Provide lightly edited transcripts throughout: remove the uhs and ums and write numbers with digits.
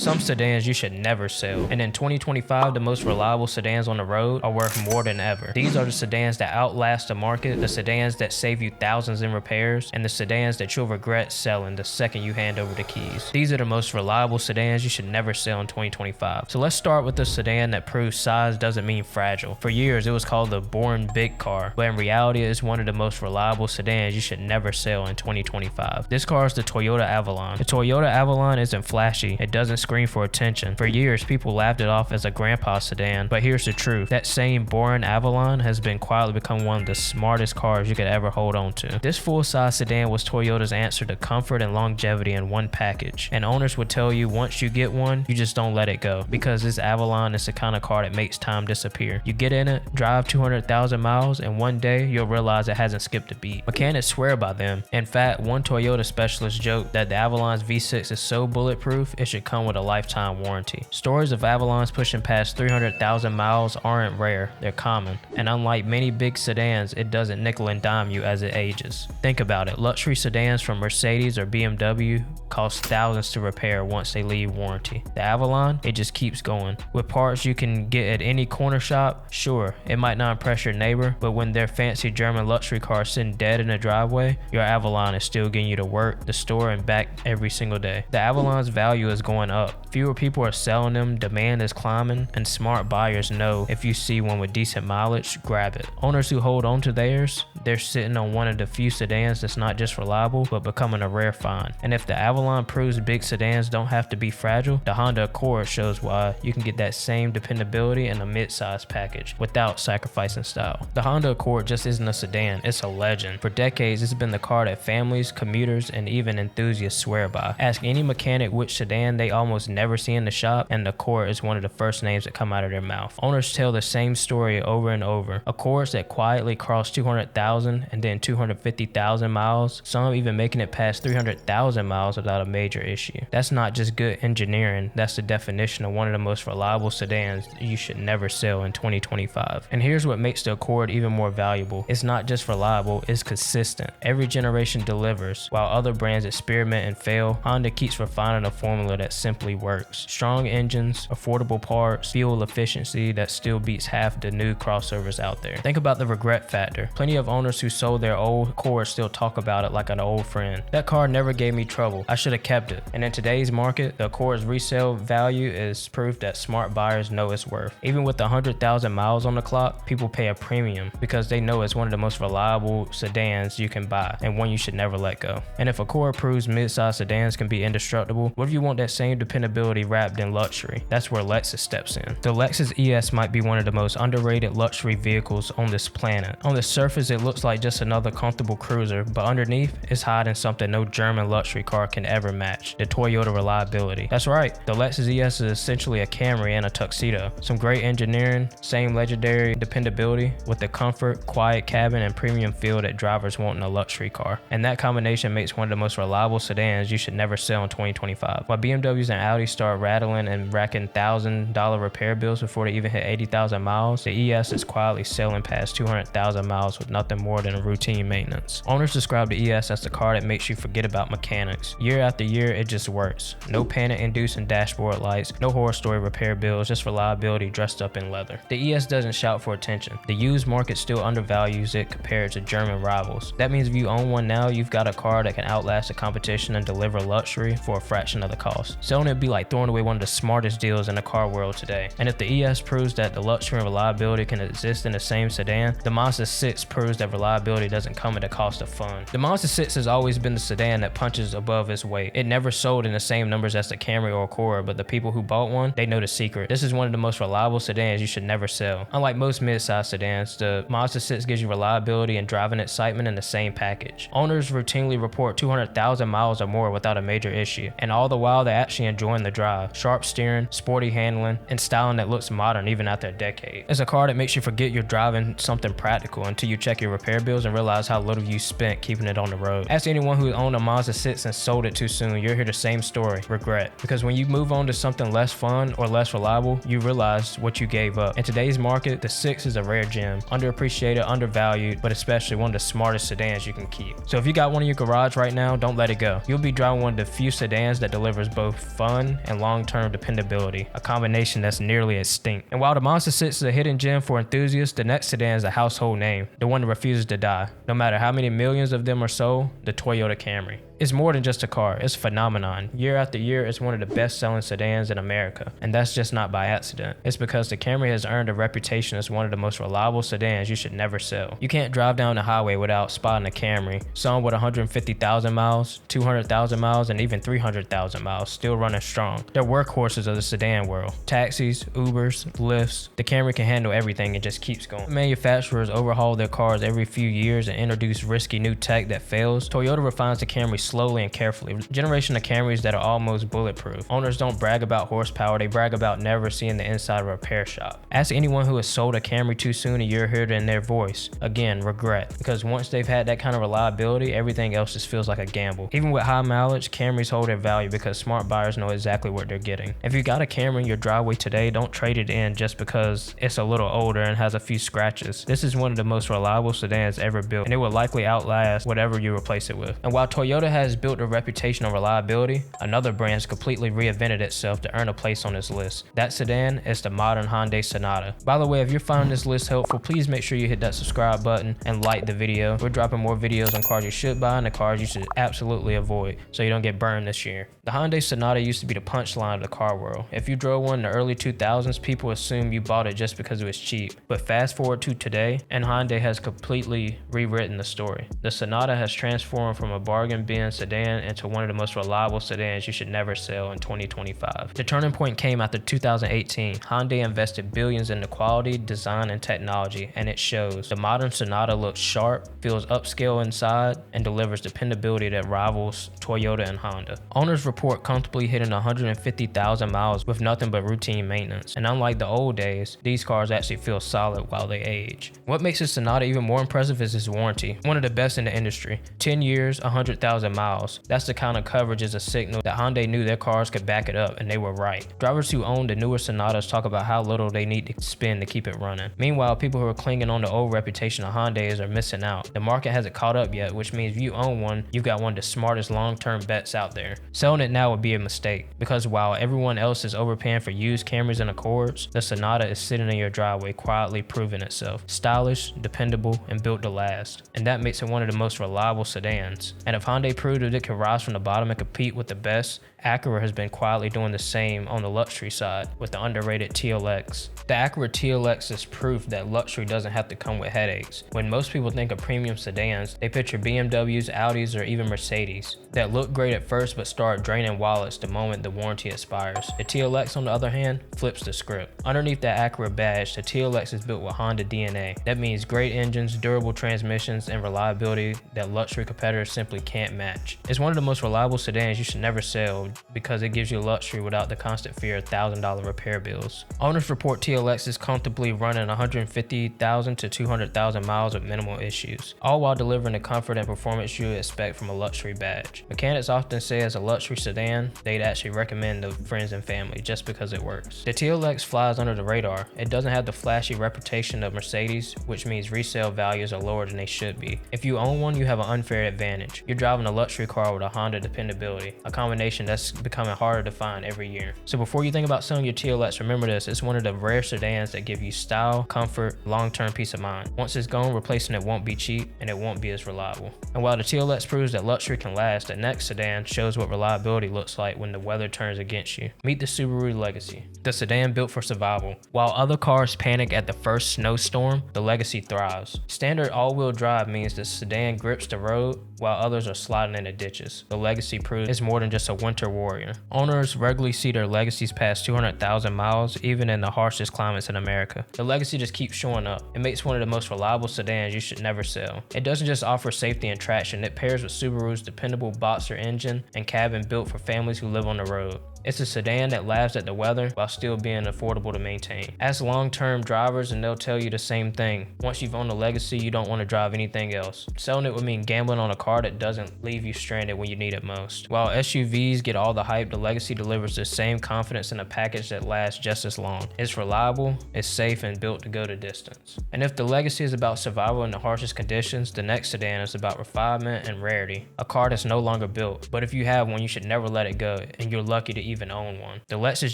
Some sedans you should never sell. And in 2025, the most reliable sedans on the road are worth more than ever. These are the sedans that outlast the market, the sedans that save you thousands in repairs, and the sedans that you'll regret selling the second you hand over the keys. These are the most reliable sedans you should never sell in 2025. So let's start with the sedan that proves size doesn't mean fragile. For years, it was called the boring big car, but in reality, it's one of the most reliable sedans you should never sell in 2025. This car is the Toyota Avalon. The Toyota Avalon isn't flashy. It doesn't scream for attention. For years, people laughed it off as a grandpa sedan, but here's the truth. That same boring Avalon has been quietly become one of the smartest cars you could ever hold on to. This full-size sedan was Toyota's answer to comfort and longevity in one package. And owners would tell you once you get one, you just don't let it go, because this Avalon is the kind of car that makes time disappear. You get in it, drive 200,000 miles, and one day you'll realize it hasn't skipped a beat. Mechanics swear by them. In fact, one Toyota specialist joked that the Avalon's V6 is so bulletproof, it should come with a lifetime warranty. Stories of Avalons pushing past 300,000 miles aren't rare, they're common. And unlike many big sedans, it doesn't nickel and dime you as it ages. Think about it, luxury sedans from Mercedes or BMW cost thousands to repair once they leave warranty. The Avalon, it just keeps going. With parts you can get at any corner shop, sure, it might not impress your neighbor, but when their fancy German luxury car sitting dead in the driveway, your Avalon is still getting you to work, the store, and back every single day. The Avalon's value is going up. Fewer people are selling them, demand is climbing, and smart buyers know if you see one with decent mileage, grab it. Owners who hold on to theirs, they're sitting on one of the few sedans that's not just reliable, but becoming a rare find. And if the Avalon proves big sedans don't have to be fragile, the Honda Accord shows why you can get that same dependability in a mid-size package without sacrificing style. The Honda Accord just isn't a sedan, it's a legend. For decades, it's been the car that families, commuters, and even enthusiasts swear by. Ask any mechanic which sedan they almost never see in the shop, and the Accord is one of the first names that come out of their mouth. Owners tell the same story over and over. Accords that quietly cross 200,000 and then 250,000 miles, some even making it past 300,000 miles without a major issue. That's not just good engineering, that's the definition of one of the most reliable sedans you should never sell in 2025. And here's what makes the Accord even more valuable. It's not just reliable, it's consistent. Every generation delivers. While other brands experiment and fail, Honda keeps refining a formula that simply works. Strong engines, affordable parts, fuel efficiency that still beats half the new crossovers out there. Think about the regret factor. Plenty of owners who sold their old Accord still talk about it like an old friend. That car never gave me trouble. I should have kept it. And in today's market, the Accord's resale value is proof that smart buyers know its worth. Even with 100,000 miles on the clock, people pay a premium because they know it's one of the most reliable sedans you can buy and one you should never let go. And if Accord proves mid-size sedans can be indestructible, what if you want that same dependability wrapped in luxury? That's where Lexus steps in. The Lexus ES might be one of the most underrated luxury vehicles on this planet. On the surface, it looks like just another comfortable cruiser, but underneath, it's hiding something no German luxury car can ever match: the Toyota reliability. That's right, the Lexus ES is essentially a Camry and a tuxedo. Some great engineering, same legendary dependability with the comfort, quiet cabin, and premium feel that drivers want in a luxury car. And that combination makes one of the most reliable sedans you should never sell in 2025. While BMWs and Audi start rattling and racking $1,000 repair bills before they even hit 80,000 miles, the ES is quietly selling past 200,000 miles with nothing more than routine maintenance. Owners describe the ES as the car that makes you forget about mechanics. Year after year, it just works. No panic-inducing dashboard lights, no horror story repair bills, just reliability dressed up in leather. The ES doesn't shout for attention. The used market still undervalues it compared to German rivals. That means if you own one now, you've got a car that can outlast the competition and deliver luxury for a fraction of the cost. Selling it would be like throwing away one of the smartest deals in the car world today. And if the ES proves that the luxury and reliability can exist in the same sedan, the Mazda 6 proves that reliability doesn't come at the cost of fun. The Mazda 6 has always been the sedan that punches above its weight. It never sold in the same numbers as the Camry or Accord, but the people who bought one, they know the secret. This is one of the most reliable sedans you should never sell. Unlike most mid-size sedans, the Mazda 6 gives you reliability and driving excitement in the same package. Owners routinely report 200,000 miles or more without a major issue, and all the while they're actually enjoying the drive. Sharp steering, sporty handling, and styling that looks modern even after a decade. It's a car that makes you forget you're driving something practical until you check your repair bills and realize how little you spent keeping it on the road. Ask anyone who owned a Mazda 6 and sold it too soon, you'll hear the same story: regret. Because when you move on to something less fun or less reliable, you realize what you gave up. In today's market, the 6 is a rare gem, underappreciated, undervalued, but especially one of the smartest sedans you can keep. So if you got one in your garage right now, don't let it go. You'll be driving one of the few sedans that delivers both fun fun and long-term dependability, a combination that's nearly extinct. And while the Monster 6 is a hidden gem for enthusiasts, the next sedan is a household name, the one that refuses to die. No matter how many millions of them are sold, the Toyota Camry. It's more than just a car, it's a phenomenon. Year after year, it's one of the best-selling sedans in America, and that's just not by accident. It's because the Camry has earned a reputation as one of the most reliable sedans you should never sell. You can't drive down the highway without spotting a Camry, some with 150,000 miles, 200,000 miles, and even 300,000 miles, still running strong. They're workhorses of the sedan world. Taxis, Ubers, Lyfts, the Camry can handle everything and just keeps going. Manufacturers overhaul their cars every few years and introduce risky new tech that fails. Toyota refines the Camry slowly and carefully. Generation of Camrys that are almost bulletproof. Owners don't brag about horsepower, they brag about never seeing the inside of a repair shop. Ask anyone who has sold a Camry too soon and you'll hear it in their voice. Again, regret. Because once they've had that kind of reliability, everything else just feels like a gamble. Even with high mileage, Camrys hold their value because smart buyers know exactly what they're getting. If you got a Camry in your driveway today, don't trade it in just because it's a little older and has a few scratches. This is one of the most reliable sedans ever built, and it will likely outlast whatever you replace it with. And while Toyota has built a reputation on reliability, another brand has completely reinvented itself to earn a place on this list. That sedan is the modern Hyundai Sonata. By the way, if you're finding this list helpful, please make sure you hit that subscribe button and like the video. We're dropping more videos on cars you should buy and the cars you should absolutely avoid so you don't get burned this year. The Hyundai Sonata used to be the punchline of the car world. If you drove one in the early 2000s, people assumed you bought it just because it was cheap. But fast forward to today, and Hyundai has completely rewritten the story. The Sonata has transformed from a bargain bin sedan into one of the most reliable sedans you should never sell in 2025. The turning point came after 2018. Hyundai invested billions into quality, design, and technology, and it shows. The modern Sonata looks sharp, feels upscale inside, and delivers dependability that rivals Toyota and Honda. Owners report comfortably hitting 150,000 miles with nothing but routine maintenance. And unlike the old days, these cars actually feel solid while they age. What makes the Sonata even more impressive is its warranty. One of the best in the industry. 10 years, 100,000 miles. That's the kind of coverage is a signal that Hyundai knew their cars could back it up, and they were right. Drivers who own the newer Sonatas talk about how little they need to spend to keep it running. Meanwhile, people who are clinging on the old reputation of Hyundais are missing out. The market hasn't caught up yet, which means if you own one, you've got one of the smartest long-term bets out there. Selling it now would be a mistake, because while everyone else is overpaying for used Camrys and Accords, the Sonata is sitting in your driveway quietly proving itself. Stylish, dependable, and built to last. And that makes it one of the most reliable sedans. And if Hyundai proved that it could rise from the bottom and compete with the best, Acura has been quietly doing the same on the luxury side with the underrated TLX. The Acura TLX is proof that luxury doesn't have to come with headaches. When most people think of premium sedans, they picture BMWs, Audis, or even Mercedes that look great at first but start draining wallets the moment the warranty expires. The TLX, on the other hand, flips the script. Underneath that Acura badge, the TLX is built with Honda DNA. That means great engines, durable transmissions, and reliability that luxury competitors simply can't match. It's one of the most reliable sedans you should never sell because it gives you luxury without the constant fear of $1,000 repair bills. Owners report TLX is comfortably running 150,000 to 200,000 miles with minimal issues, all while delivering the comfort and performance you would expect from a luxury badge. Mechanics often say as a luxury sedan, they'd actually recommend to friends and family just because it works. The TLX flies under the radar. It doesn't have the flashy reputation of Mercedes, which means resale values are lower than they should be. If you own one, you have an unfair advantage. You're driving a luxury car with a Honda dependability, a combination that's becoming harder to find every year. So before you think about selling your TLX, remember this: it's one of the rare sedans that give you style, comfort, long-term peace of mind. Once it's gone, replacing it won't be cheap and it won't be as reliable. And while the TLX proves that luxury can last, the next sedan shows what reliability looks like when the weather turns against you. Meet the Subaru Legacy, the sedan built for survival. While other cars panic at the first snowstorm, the Legacy thrives. Standard all-wheel drive means the sedan grips the road while others are sliding into ditches. The Legacy proves it's more than just a winter warrior. Owners regularly see their Legacies pass 200,000 miles even in the harshest climates in America. The Legacy just keeps showing up. It makes one of the most reliable sedans you should never sell. It doesn't just offer safety and traction, it pairs with Subaru's dependable boxer engine and cabin built for families who live on the road. It's a sedan that laughs at the weather while still being affordable to maintain. Ask long-term drivers and they'll tell you the same thing. Once you've owned a Legacy, you don't want to drive anything else. Selling it would mean gambling on a car that doesn't leave you stranded when you need it most. While SUVs get all the hype, the Legacy delivers the same confidence in a package that lasts just as long. It's reliable, it's safe, and built to go the distance. And if the Legacy is about survival in the harshest conditions, the next sedan is about refinement and rarity. A car that's no longer built. But if you have one, you should never let it go, and you're lucky to even own one. The Lexus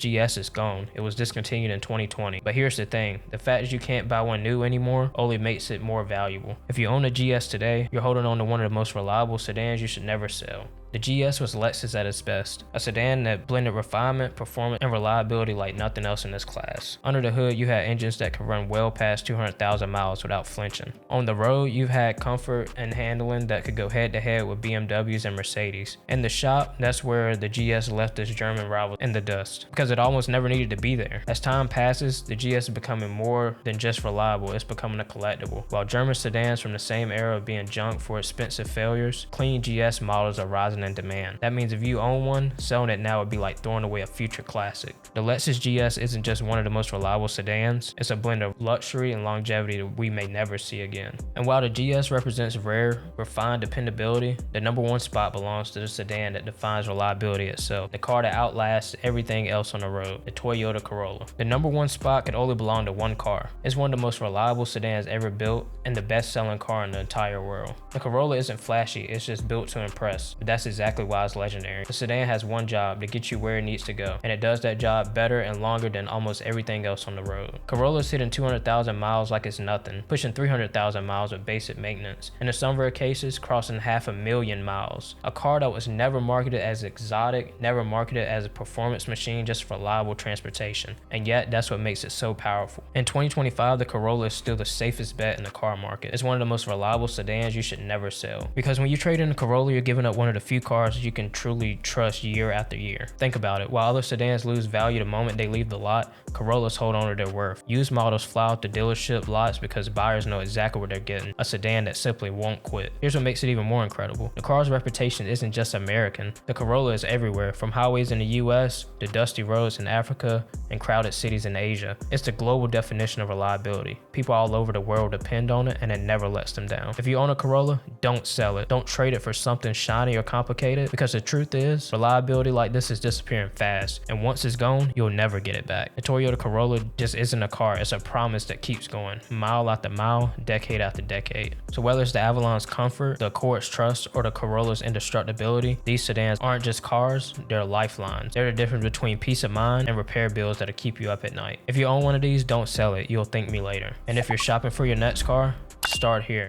GS is gone. It was discontinued in 2020. But here's the thing, the fact that you can't buy one new anymore only makes it more valuable. If you own a GS today, you're holding on to one of the most reliable sedans you should never sell. The GS was Lexus at its best, a sedan that blended refinement, performance, and reliability like nothing else in this class. Under the hood, you had engines that could run well past 200,000 miles without flinching. On the road, you've had comfort and handling that could go head to head with BMWs and Mercedes. In the shop, that's where the GS left its German rival in the dust, because it almost never needed to be there. As time passes, the GS is becoming more than just reliable, it's becoming a collectible. While German sedans from the same era of being junk for expensive failures, clean GS models are rising in demand. That means if you own one, selling it now would be like throwing away a future classic. The Lexus GS isn't just one of the most reliable sedans, it's a blend of luxury and longevity that we may never see again. And while the GS represents rare, refined dependability, the #1 spot belongs to the sedan that defines reliability itself, the car that outlasts everything else on the road, the Toyota Corolla. The #1 spot can only belong to one car. It's one of the most reliable sedans ever built and the best-selling car in the entire world. The Corolla isn't flashy, it's just built to impress, but that's exactly why it's legendary. The sedan has one job, to get you where it needs to go, and it does that job better and longer than almost everything else on the road. Corolla's hitting 200,000 miles like it's nothing, pushing 300,000 miles with basic maintenance, and in some rare cases, crossing 500,000 miles. A car that was never marketed as exotic, never marketed as a performance machine, just reliable transportation, and yet that's what makes it so powerful. In 2025, the Corolla is still the safest bet in the car market. It's one of the most reliable sedans you should never sell, because when you trade in a Corolla, you're giving up one of the few cars you can truly trust year after year. Think about it, while other sedans lose value the moment they leave the lot, Corollas hold on to their worth. Used models fly off the dealership lots because buyers know exactly what they're getting, a sedan that simply won't quit. Here's what makes it even more incredible. The car's reputation isn't just American. The Corolla is everywhere, from highways in the US to dusty roads in Africa and crowded cities in Asia. It's the global definition of reliability. People all over the world depend on it, and it never lets them down. If you own a Corolla, don't sell it. Don't trade it for something shiny or complicated, because the truth is, reliability like this is disappearing fast, and once it's gone, you'll never get it back. The Toyota Corolla just isn't a car, it's a promise that keeps going, mile after mile, decade after decade. So whether it's the Avalon's comfort, the Accord's trust, or the Corolla's indestructibility, these sedans aren't just cars, they're lifelines. They're the difference between peace of mind and repair bills that'll keep you up at night. If you own one of these, don't sell it, you'll thank me later. And if you're shopping for your next car, start here.